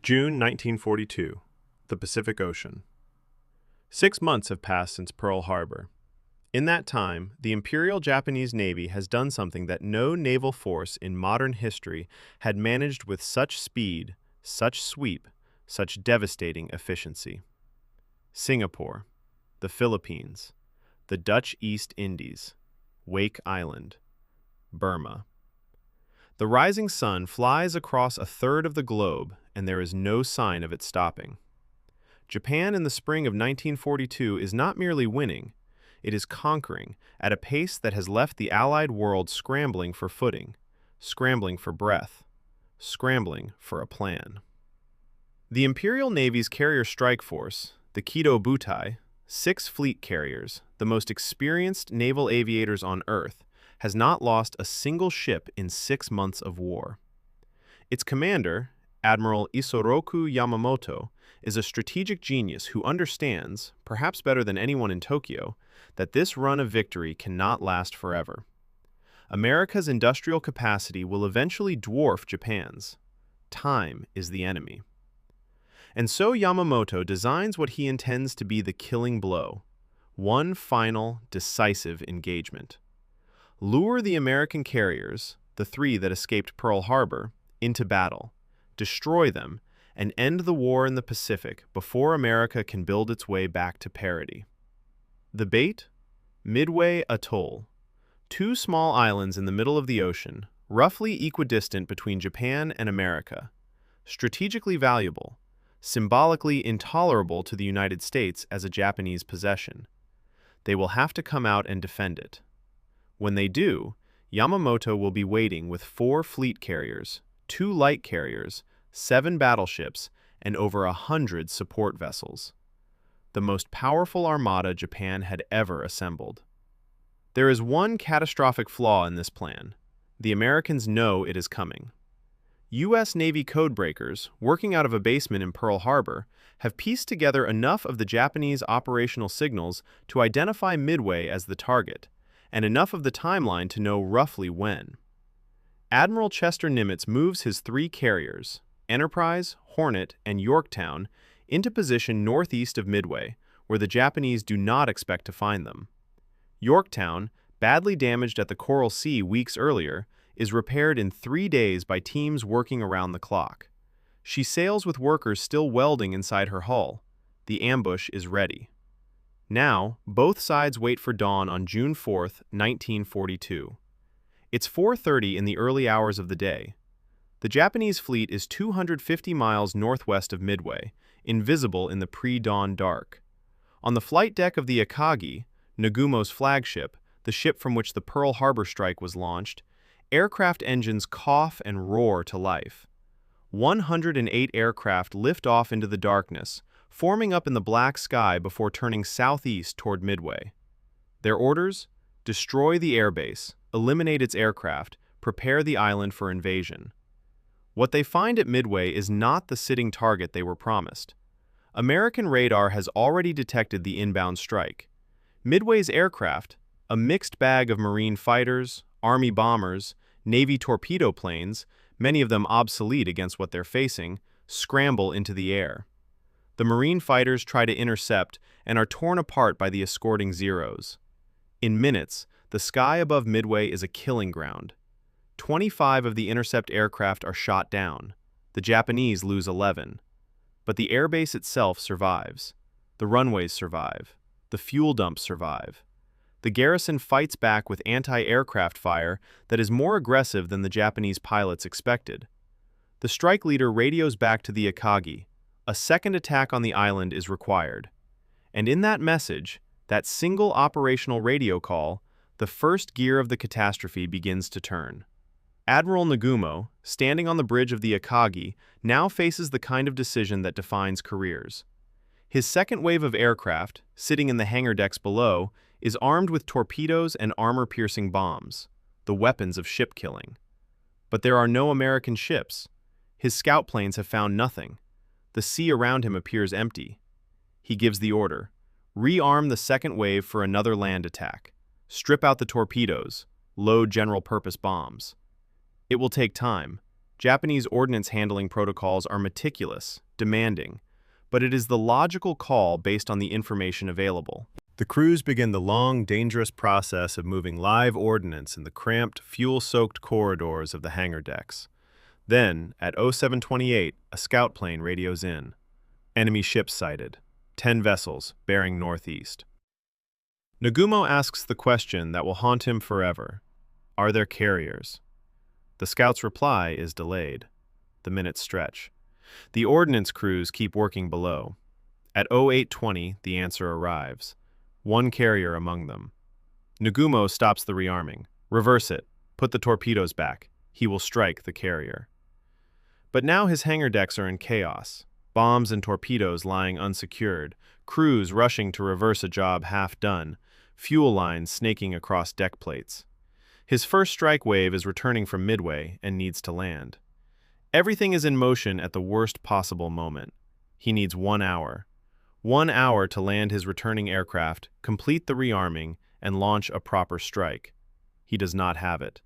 June 1942, the Pacific Ocean. 6 months have passed since Pearl Harbor. In that time, the Imperial Japanese Navy has done something that no naval force in modern history had managed with such speed, such sweep, such devastating efficiency. Singapore, the Philippines, the Dutch East Indies, Wake Island, Burma. The rising sun flies across a third of the globe, and there is no sign of it stopping. Japan in the spring of 1942 is not merely winning, it is conquering at a pace that has left the Allied world scrambling for footing, scrambling for breath, scrambling for a plan. The Imperial Navy's carrier strike force, the Kido Butai, 6 fleet carriers, the most experienced naval aviators on Earth, has not lost a single ship in 6 months of war. Its commander, Admiral Yamamoto, is a strategic genius who understands, perhaps better than anyone in Tokyo, that this run of victory cannot last forever. America's industrial capacity will eventually dwarf Japan's. Time is the enemy. And so Yamamoto designs what he intends to be the killing blow, one final, decisive engagement. Lure the American carriers, the 3 that escaped Pearl Harbor, into battle, destroy them, and end the war in the Pacific before America can build its way back to parity. The bait? Midway Atoll, 2 small islands in the middle of the ocean, roughly equidistant between Japan and America, strategically valuable, symbolically intolerable to the United States as a Japanese possession. They will have to come out and defend it. When they do, Yamamoto will be waiting with 4 fleet carriers, 2 light carriers, 7 battleships, and over 100 support vessels. The most powerful armada Japan had ever assembled. There is one catastrophic flaw in this plan. The Americans know it is coming. U.S. Navy codebreakers, working out of a basement in Pearl Harbor, have pieced together enough of the Japanese operational signals to identify Midway as the target, and enough of the timeline to know roughly when. Admiral Chester Nimitz moves his 3 carriers, Enterprise, Hornet, and Yorktown, into position northeast of Midway, where the Japanese do not expect to find them. Yorktown, badly damaged at the Coral Sea weeks earlier, is repaired in 3 days by teams working around the clock. She sails with workers still welding inside her hull. The ambush is ready. Now, both sides wait for dawn on June 4, 1942. It's 4:30 in the early hours of the day. The Japanese fleet is 250 miles northwest of Midway, invisible in the pre-dawn dark. On the flight deck of the Akagi, Nagumo's flagship, the ship from which the Pearl Harbor strike was launched, aircraft engines cough and roar to life. 108 aircraft lift off into the darkness, forming up in the black sky before turning southeast toward Midway. Their orders? Destroy the airbase, eliminate its aircraft, prepare the island for invasion. What they find at Midway is not the sitting target they were promised. American radar has already detected the inbound strike. Midway's aircraft, a mixed bag of Marine fighters, Army bombers, Navy torpedo planes, many of them obsolete against what they're facing, scramble into the air. The Marine fighters try to intercept and are torn apart by the escorting Zeros. In minutes, the sky above Midway is a killing ground. 25 of the intercept aircraft are shot down. The Japanese lose 11. But the airbase itself survives. The runways survive. The fuel dumps survive. The garrison fights back with anti-aircraft fire that is more aggressive than the Japanese pilots expected. The strike leader radios back to the Akagi. A second attack on the island is required. And in that message, that single operational radio call, the first gear of the catastrophe begins to turn. Admiral Nagumo, standing on the bridge of the Akagi, now faces the kind of decision that defines careers. His second wave of aircraft, sitting in the hangar decks below, is armed with torpedoes and armor-piercing bombs, the weapons of ship killing. But there are no American ships. His scout planes have found nothing. The sea around him appears empty. He gives the order. Rearm the second wave for another land attack. Strip out the torpedoes. Load general-purpose bombs. It will take time. Japanese ordnance handling protocols are meticulous, demanding, but it is the logical call based on the information available. The crews begin the long, dangerous process of moving live ordnance in the cramped, fuel-soaked corridors of the hangar decks. Then, at 0728, a scout plane radios in. Enemy ships sighted. 10 vessels, bearing northeast. Nagumo asks the question that will haunt him forever. Are there carriers? The scout's reply is delayed. The minutes stretch. The ordnance crews keep working below. At 0820, the answer arrives. One carrier among them. Nagumo stops the rearming. Reverse it. Put the torpedoes back. He will strike the carrier. But now his hangar decks are in chaos. Bombs and torpedoes lying unsecured. Crews rushing to reverse a job half done. Fuel lines snaking across deck plates. His first strike wave is returning from Midway and needs to land. Everything is in motion at the worst possible moment. He needs 1 hour. 1 hour to land his returning aircraft, complete the rearming, and launch a proper strike. He does not have it.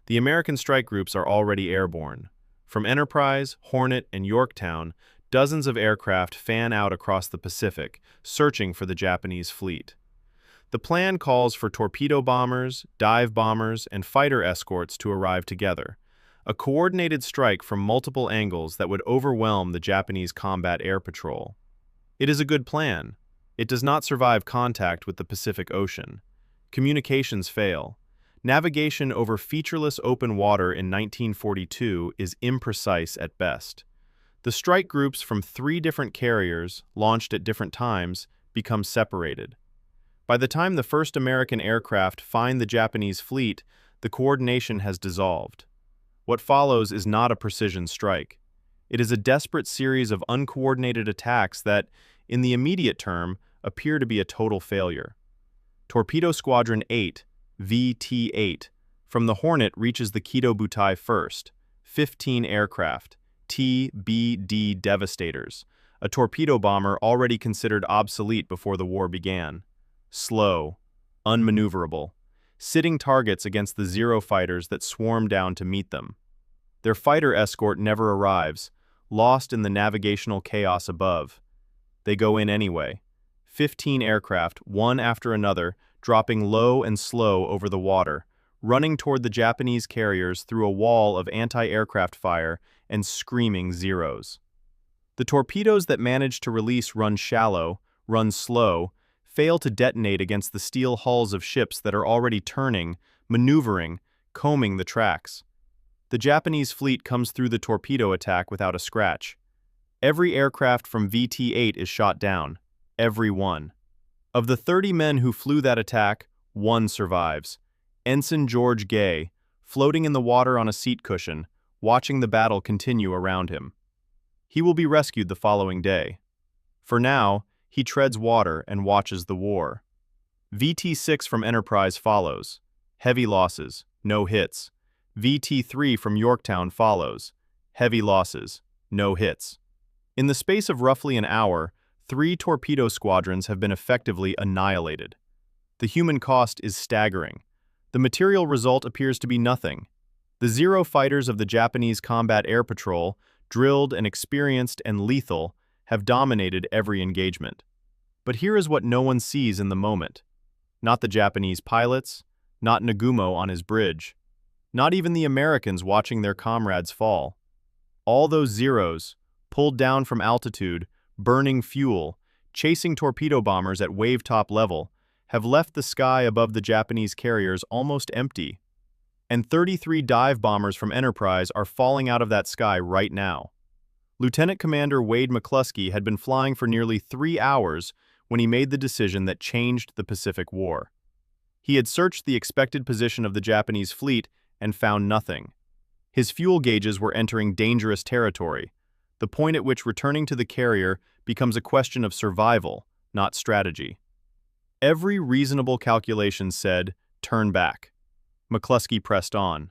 The American strike groups are already airborne. From Enterprise, Hornet, and Yorktown, dozens of aircraft fan out across the Pacific, searching for the Japanese fleet. The plan calls for torpedo bombers, dive bombers, and fighter escorts to arrive together, a coordinated strike from multiple angles that would overwhelm the Japanese combat air patrol. It is a good plan. It does not survive contact with the Pacific Ocean. Communications fail. Navigation over featureless open water in 1942 is imprecise at best. The strike groups from 3 different carriers, launched at different times, become separated. By the time the first American aircraft find the Japanese fleet, the coordination has dissolved. What follows is not a precision strike. It is a desperate series of uncoordinated attacks that, in the immediate term, appear to be a total failure. Torpedo Squadron 8, VT-8, from the Hornet reaches the Kido Butai first, 15 aircraft, TBD Devastators, a torpedo bomber already considered obsolete before the war began. Slow, unmaneuverable, sitting targets against the Zero fighters that swarm down to meet them. Their fighter escort never arrives, lost in the navigational chaos above. They go in anyway. 15 aircraft, one after another, dropping low and slow over the water, running toward the Japanese carriers through a wall of anti-aircraft fire and screaming Zeros. The torpedoes that manage to release run shallow, run slow, fail to detonate against the steel hulls of ships that are already turning, maneuvering, combing the tracks. The Japanese fleet comes through the torpedo attack without a scratch. Every aircraft from VT-8 is shot down. Every one. Of the 30 men who flew that attack, 1 survives. Ensign George Gay, floating in the water on a seat cushion, watching the battle continue around him. He will be rescued the following day. For now, he treads water and watches the war. VT-6 from Enterprise follows. Heavy losses, no hits. VT-3 from Yorktown follows. Heavy losses, no hits. In the space of roughly an hour, 3 torpedo squadrons have been effectively annihilated. The human cost is staggering. The material result appears to be nothing. The Zero fighters of the Japanese Combat Air Patrol, drilled and experienced and lethal, have dominated every engagement. But here is what no one sees in the moment. Not the Japanese pilots, not Nagumo on his bridge, not even the Americans watching their comrades fall. All those Zeros, pulled down from altitude, burning fuel, chasing torpedo bombers at wave-top level, have left the sky above the Japanese carriers almost empty. And 33 dive bombers from Enterprise are falling out of that sky right now. Lieutenant Commander Wade McCluskey had been flying for nearly 3 hours when he made the decision that changed the Pacific War. He had searched the expected position of the Japanese fleet and found nothing. His fuel gauges were entering dangerous territory, the point at which returning to the carrier becomes a question of survival, not strategy. Every reasonable calculation said, turn back. McCluskey pressed on.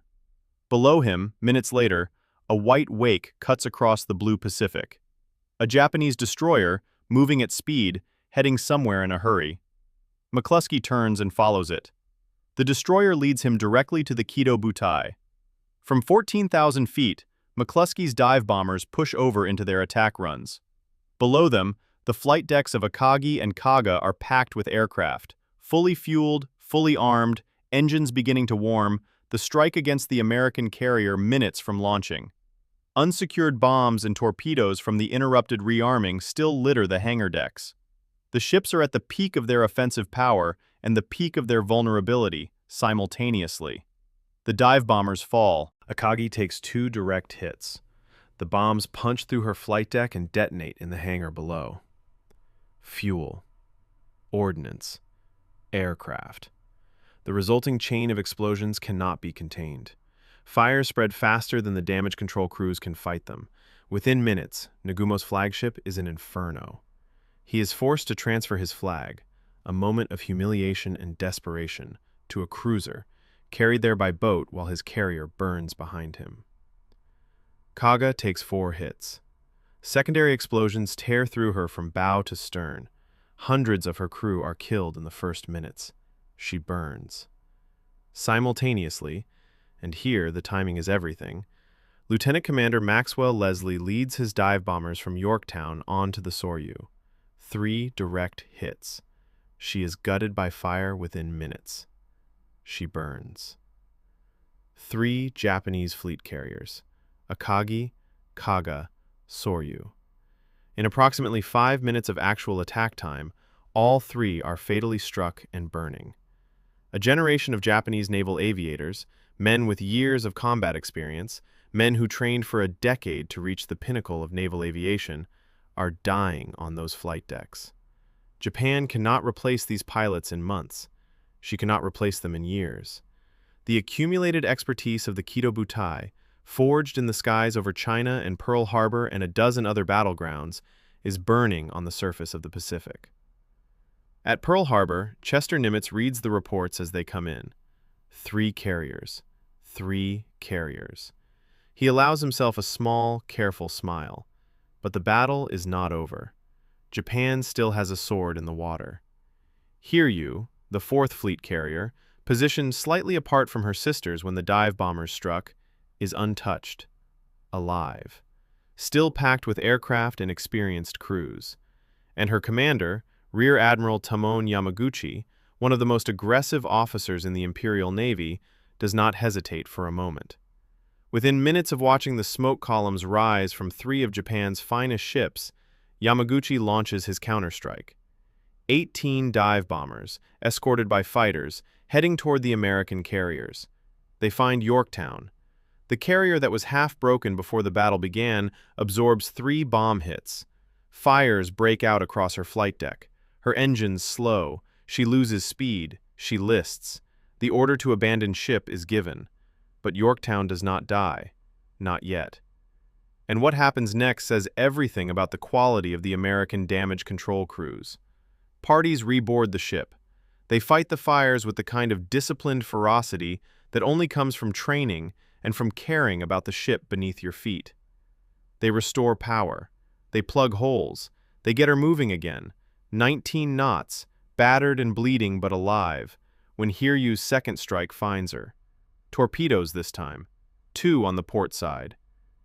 Below him, minutes later, a white wake cuts across the blue Pacific. A Japanese destroyer, moving at speed, heading somewhere in a hurry. McCluskey turns and follows it. The destroyer leads him directly to the Kido Butai. From 14,000 feet, McCluskey's dive bombers push over into their attack runs. Below them, the flight decks of Akagi and Kaga are packed with aircraft, fully fueled, fully armed, engines beginning to warm, the strike against the American carrier minutes from launching. Unsecured bombs and torpedoes from the interrupted rearming still litter the hangar decks. The ships are at the peak of their offensive power and the peak of their vulnerability, simultaneously. The dive bombers fall. Akagi takes 2 direct hits. The bombs punch through her flight deck and detonate in the hangar below. Fuel, ordnance, aircraft. The resulting chain of explosions cannot be contained. Fires spread faster than the damage control crews can fight them. Within minutes, Nagumo's flagship is an inferno. He is forced to transfer his flag, a moment of humiliation and desperation, to a cruiser, carried there by boat while his carrier burns behind him. Kaga takes 4 hits. Secondary explosions tear through her from bow to stern. Hundreds of her crew are killed in the first minutes. She burns. Simultaneously, and here the timing is everything, Lieutenant Commander Maxwell Leslie leads his dive bombers from Yorktown onto the Soryu. 3 direct hits. She is gutted by fire within minutes. She burns. 3 Japanese fleet carriers, Akagi, Kaga, Soryu. In approximately 5 minutes of actual attack time, all 3 are fatally struck and burning. A generation of Japanese naval aviators, men with years of combat experience, men who trained for a decade to reach the pinnacle of naval aviation, are dying on those flight decks. Japan cannot replace these pilots in months. She cannot replace them in years. The accumulated expertise of the Kido Butai, forged in the skies over China and Pearl Harbor and a dozen other battlegrounds, is burning on the surface of the Pacific. At Pearl Harbor, Chester Nimitz reads the reports as they come in. 3 carriers. 3 carriers. He allows himself a small, careful smile. But the battle is not over. Japan still has a sword in the water. Hiryu, the 4th fleet carrier, positioned slightly apart from her sisters when the dive bombers struck, is untouched, alive, still packed with aircraft and experienced crews. And her commander, Rear Admiral Tamon Yamaguchi, one of the most aggressive officers in the Imperial Navy, does not hesitate for a moment. Within minutes of watching the smoke columns rise from 3 of Japan's finest ships, Yamaguchi launches his counterstrike. 18 dive bombers, escorted by fighters, heading toward the American carriers. They find Yorktown. The carrier that was half broken before the battle began absorbs 3 bomb hits. Fires break out across her flight deck. Her engines slow. She loses speed. She lists. The order to abandon ship is given. But Yorktown does not die. Not yet. And what happens next says everything about the quality of the American damage control crews. Parties reboard the ship. They fight the fires with the kind of disciplined ferocity that only comes from training and from caring about the ship beneath your feet. They restore power. They plug holes. They get her moving again. 19 knots, battered and bleeding but alive, when Hiryu's second strike finds her. Torpedoes this time. 2 on the port side.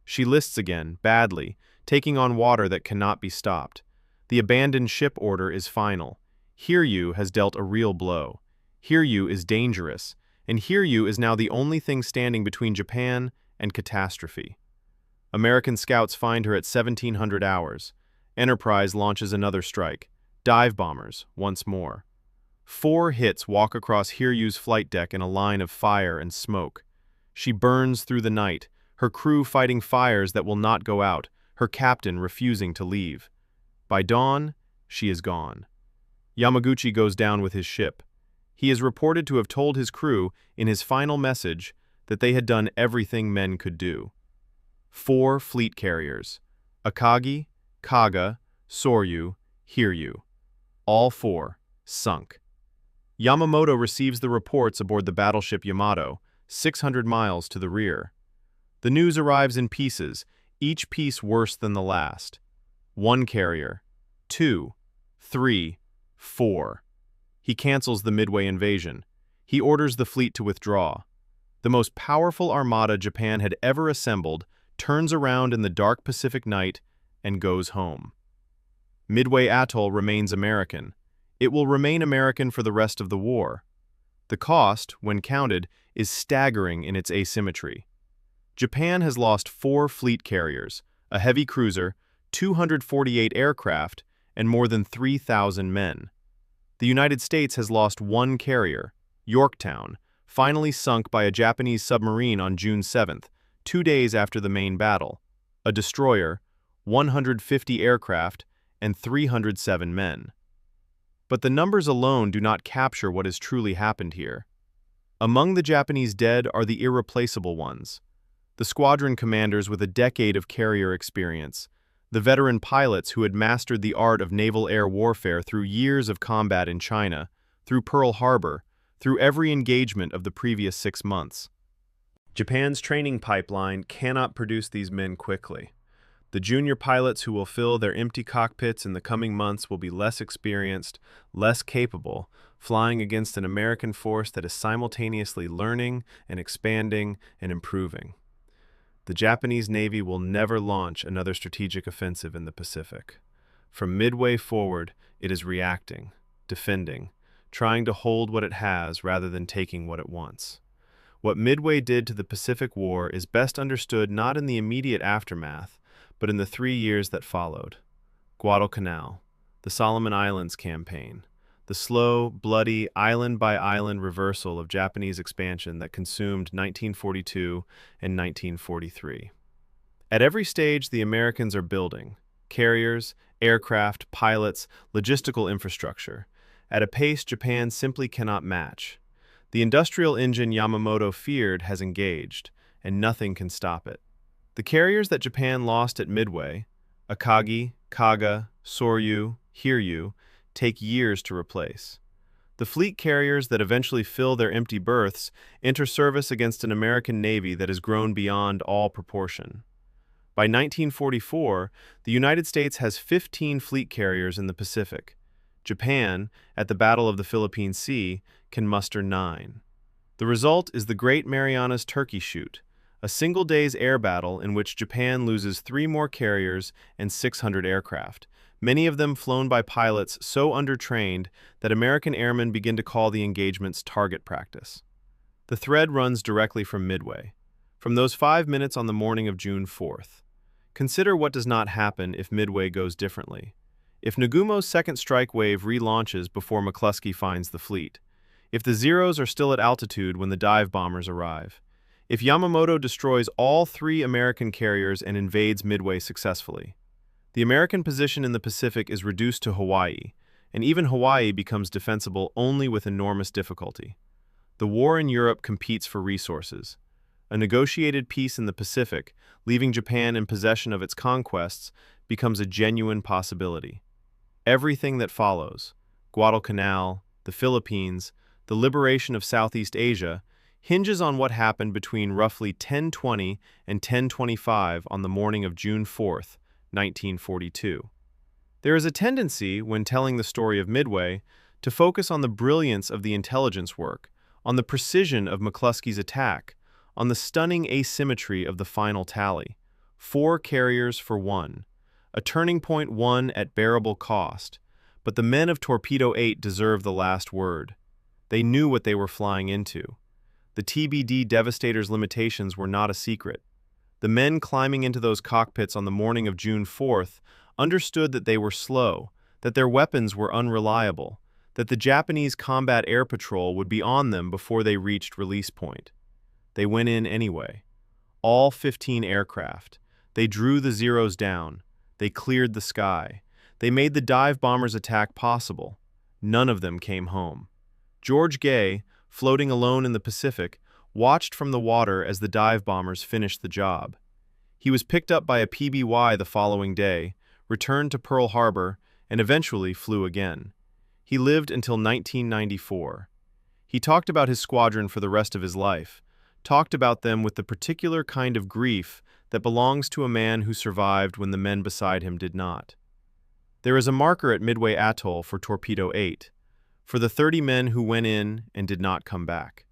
She lists again, badly, taking on water that cannot be stopped. The abandoned ship order is final. Hiryu has dealt a real blow. Hiryu is dangerous, and Hiryu is now the only thing standing between Japan and catastrophe. American scouts find her at 1700 hours. Enterprise launches another strike. Dive bombers, once more. 4 hits walk across Hiryu's flight deck in a line of fire and smoke. She burns through the night, her crew fighting fires that will not go out, her captain refusing to leave. By dawn, she is gone. Yamaguchi goes down with his ship. He is reported to have told his crew in his final message that they had done everything men could do. 4 fleet carriers, Akagi, Kaga, Soryu, Hiryu. All 4 sunk. Yamamoto receives the reports aboard the battleship Yamato, 600 miles to the rear. The news arrives in pieces, each piece worse than the last. 1 carrier, 2, 3, 4. He cancels the Midway invasion. He orders the fleet to withdraw. The most powerful armada Japan had ever assembled turns around in the dark Pacific night, and goes home. Midway Atoll remains American. It will remain American for the rest of the war. The cost, when counted, is staggering in its asymmetry. Japan has lost 4 fleet carriers, a heavy cruiser, 248 aircraft, and more than 3,000 men. The United States has lost 1 carrier, Yorktown, finally sunk by a Japanese submarine on June 7th, 2 days after the main battle, a destroyer, 150 aircraft, and 307 men. But the numbers alone do not capture what has truly happened here. Among the Japanese dead are the irreplaceable ones, the squadron commanders with a decade of carrier experience, the veteran pilots who had mastered the art of naval air warfare through years of combat in China, through Pearl Harbor, through every engagement of the previous 6 months. Japan's training pipeline cannot produce these men quickly. The junior pilots who will fill their empty cockpits in the coming months will be less experienced, less capable, flying against an American force that is simultaneously learning and expanding and improving. The Japanese Navy will never launch another strategic offensive in the Pacific. From Midway forward, it is reacting, defending, trying to hold what it has rather than taking what it wants. What Midway did to the Pacific War is best understood not in the immediate aftermath, but in the 3 years that followed. Guadalcanal, the Solomon Islands campaign, the slow, bloody, island-by-island reversal of Japanese expansion that consumed 1942 and 1943. At every stage, the Americans are building carriers, aircraft, pilots, logistical infrastructure, at a pace Japan simply cannot match. The industrial engine Yamamoto feared has engaged, and nothing can stop it. The carriers that Japan lost at Midway, Akagi, Kaga, Soryu, Hiryu, take years to replace. The fleet carriers that eventually fill their empty berths enter service against an American Navy that has grown beyond all proportion. By 1944, the United States has 15 fleet carriers in the Pacific. Japan, at the Battle of the Philippine Sea, can muster 9. The result is the Great Marianas Turkey Shoot, a single day's air battle in which Japan loses 3 more carriers and 600 aircraft, many of them flown by pilots so undertrained that American airmen begin to call the engagements target practice. The thread runs directly from Midway, from those 5 minutes on the morning of June 4th. Consider what does not happen if Midway goes differently. If Nagumo's second strike wave relaunches before McCluskey finds the fleet, if the Zeros are still at altitude when the dive bombers arrive, if Yamamoto destroys all 3 American carriers and invades Midway successfully, the American position in the Pacific is reduced to Hawaii, and even Hawaii becomes defensible only with enormous difficulty. The war in Europe competes for resources. A negotiated peace in the Pacific, leaving Japan in possession of its conquests, becomes a genuine possibility. Everything that follows, Guadalcanal, the Philippines, the liberation of Southeast Asia, hinges on what happened between roughly 10:20 and 10:25 on the morning of June 4th, 1942. There is a tendency, when telling the story of Midway, to focus on the brilliance of the intelligence work, on the precision of McCluskey's attack, on the stunning asymmetry of the final tally. 4 carriers for 1, a turning point won at bearable cost, but the men of Torpedo 8 deserve the last word. They knew what they were flying into. The TBD Devastator's limitations were not a secret. The men climbing into those cockpits on the morning of June 4th understood that they were slow, that their weapons were unreliable, that the Japanese combat air patrol would be on them before they reached release point. They went in anyway. All 15 aircraft. They drew the Zeros down. They cleared the sky. They made the dive bombers' attack possible. None of them came home. George Gay, floating alone in the Pacific, watched from the water as the dive bombers finished the job. He was picked up by a PBY the following day, returned to Pearl Harbor, and eventually flew again. He lived until 1994. He talked about his squadron for the rest of his life, talked about them with the particular kind of grief that belongs to a man who survived when the men beside him did not. There is a marker at Midway Atoll for Torpedo 8, for the 30 men who went in and did not come back.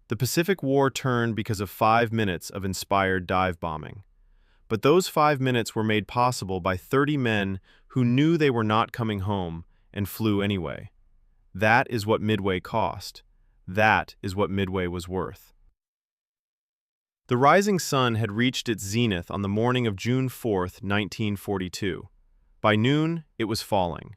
The Pacific War turned because of 5 minutes of inspired dive bombing. But those 5 minutes were made possible by 30 men who knew they were not coming home and flew anyway. That is what Midway cost. That is what Midway was worth. The rising sun had reached its zenith on the morning of June 4, 1942. By noon, it was falling.